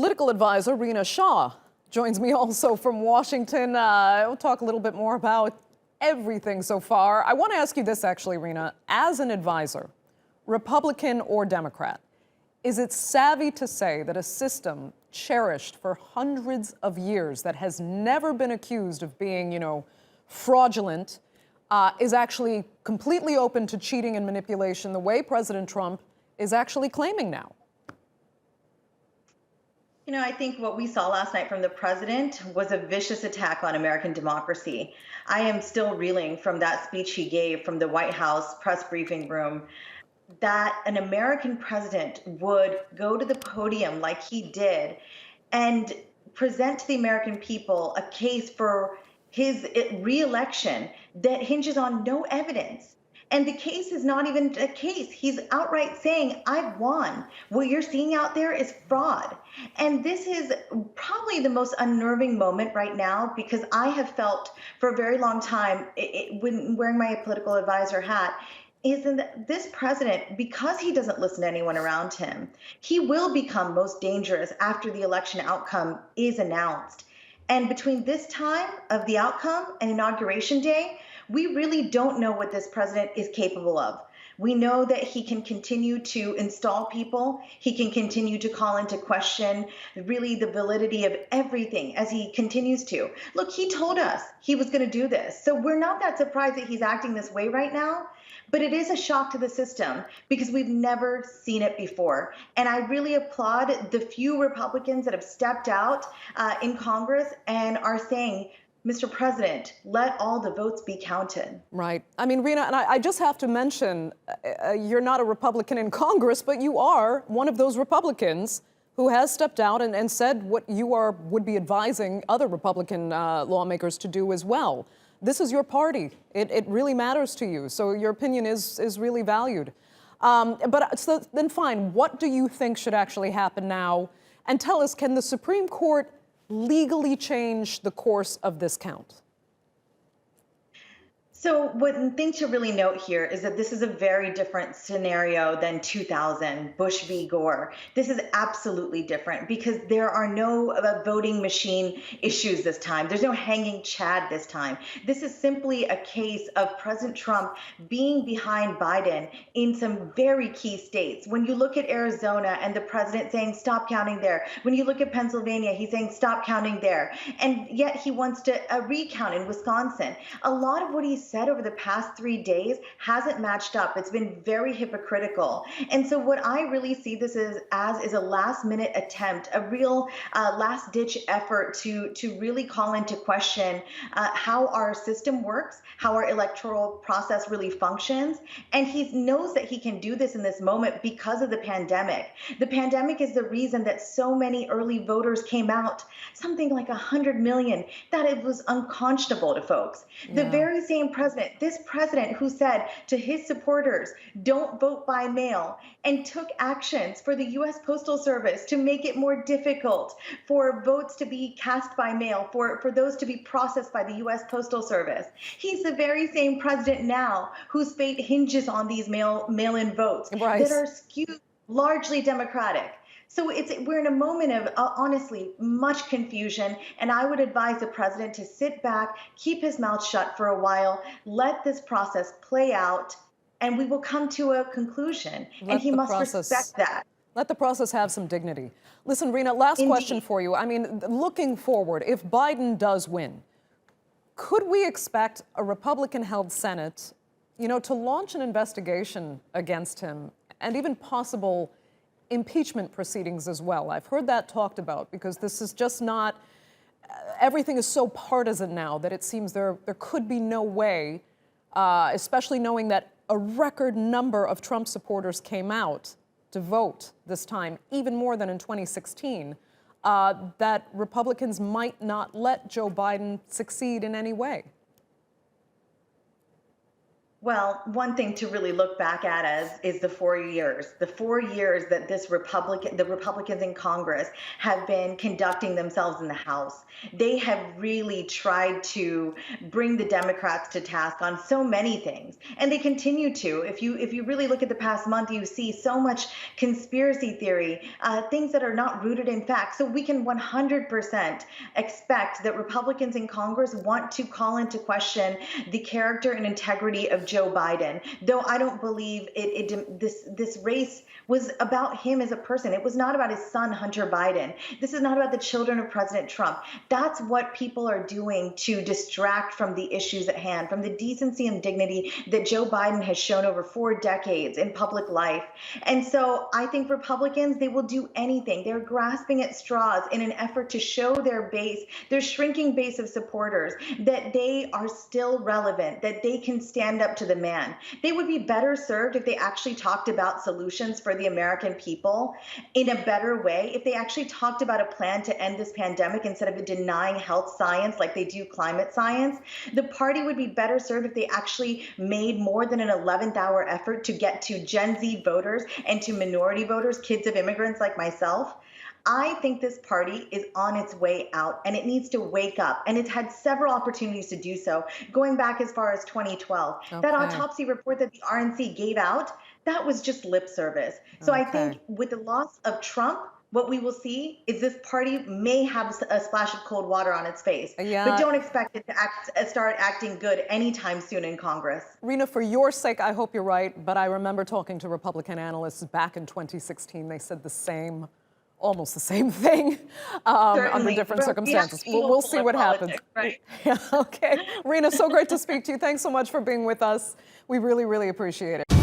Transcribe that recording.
Political advisor Rina Shah joins me also from Washington. We'll talk a little bit more about everything so far. I want to ask you this, actually, Rina. As an advisor, Republican or Democrat, is it savvy to say that a system cherished for hundreds of years that has never been accused of being, fraudulent, is actually completely open to cheating and manipulation the way President Trump is actually claiming now? I think what we saw last night from the president was a vicious attack on American democracy. I am still reeling from that speech he gave from the White House press briefing room, that an American president would go to the podium like he did and present to the American people a case for his reelection that hinges on no evidence. And the case is not even a case. He's outright saying, I've won. What you're seeing out there is fraud. And this is probably the most unnerving moment right now, because I have felt for a very long time, when wearing my political advisor hat, is that this president, because he doesn't listen to anyone around him, he will become most dangerous after the election outcome is announced. And between this time of the outcome and Inauguration Day, we really don't know what this president is capable of. We know that he can continue to install people. He can continue to call into question really the validity of everything as he continues to. Look, he told us he was going to do this. So we're not that surprised that he's acting this way right now. But it is a shock to the system because we've never seen it before. And I really applaud the few Republicans that have stepped out in Congress and are saying, Mr. President, let all the votes be counted. Right. I mean, Rina, and I just have to mention, you're not a Republican in Congress, but you are one of those Republicans who has stepped out and said what you would be advising other Republican lawmakers to do as well. This is your party. It really matters to you. So your opinion is really valued. But so then fine, what do you think should actually happen now? And tell us, can the Supreme Court legally change the course of this count? So one thing to really note here is that this is a very different scenario than 2000, Bush v. Gore. This is absolutely different because there are no voting machine issues this time. There's no hanging Chad this time. This is simply a case of President Trump being behind Biden in some very key states. When you look at Arizona and the president saying, stop counting there. When you look at Pennsylvania, he's saying, stop counting there. And yet he wants to recount in Wisconsin. A lot of what he said over the past 3 days hasn't matched up. It's been very hypocritical. And so what I really see this as is a last-minute attempt, a real last-ditch effort to really call into question how our system works, how our electoral process really functions. And he knows that he can do this in this moment because of the pandemic. The pandemic is the reason that so many early voters came out, something like 100 million, that it was unconscionable to folks. Yeah. The very same this president who said to his supporters, don't vote by mail, and took actions for the U.S. Postal Service to make it more difficult for votes to be cast by mail, for those to be processed by the U.S. Postal Service. He's the very same president now whose fate hinges on these mail-in votes that are skewed largely Democratic. So we're in a moment of, honestly, much confusion. And I would advise the president to sit back, keep his mouth shut for a while, let this process play out, and we will come to a conclusion. And he must respect that. Let the process have some dignity. Listen, Rina, last question for you. I mean, looking forward, if Biden does win, could we expect a Republican-held Senate, to launch an investigation against him and even possible impeachment proceedings as well? I've heard that talked about because this is just not, everything is so partisan now that it seems there could be no way, especially knowing that a record number of Trump supporters came out to vote this time, even more than in 2016, that Republicans might not let Joe Biden succeed in any way. Well, one thing to really look back at as is the 4 years that the Republicans in Congress have been conducting themselves in the House. They have really tried to bring the Democrats to task on so many things, and they continue to. If you really look at the past month, you see so much conspiracy theory, things that are not rooted in fact. So we can 100% expect that Republicans in Congress want to call into question the character and integrity of Joe Biden, though I don't believe this race was about him as a person. It was not about his son, Hunter Biden. This is not about the children of President Trump. That's what people are doing to distract from the issues at hand, from the decency and dignity that Joe Biden has shown over 4 decades in public life. And so I think Republicans, they will do anything. They're grasping at straws in an effort to show their base, their shrinking base of supporters, that they are still relevant, that they can stand up to the man. They would be better served if they actually talked about solutions for the American people in a better way, if they actually talked about a plan to end this pandemic instead of denying health science like they do climate science. The party would be better served if they actually made more than an 11th hour effort to get to Gen Z voters and to minority voters, kids of immigrants like myself. I think this party is on its way out and it needs to wake up. And it's had several opportunities to do so, going back as far as 2012. Okay. That autopsy report that the RNC gave out, that was just lip service. So I think with the loss of Trump, what we will see is this party may have a splash of cold water on its face, but don't expect it to start acting good anytime soon in Congress. Rina, for your sake, I hope you're right, but I remember talking to Republican analysts back in 2016. They said almost the same thing under different circumstances. We'll see what happens. Right. Yeah, okay. Rina, so great to speak to you. Thanks so much for being with us. We really, really appreciate it.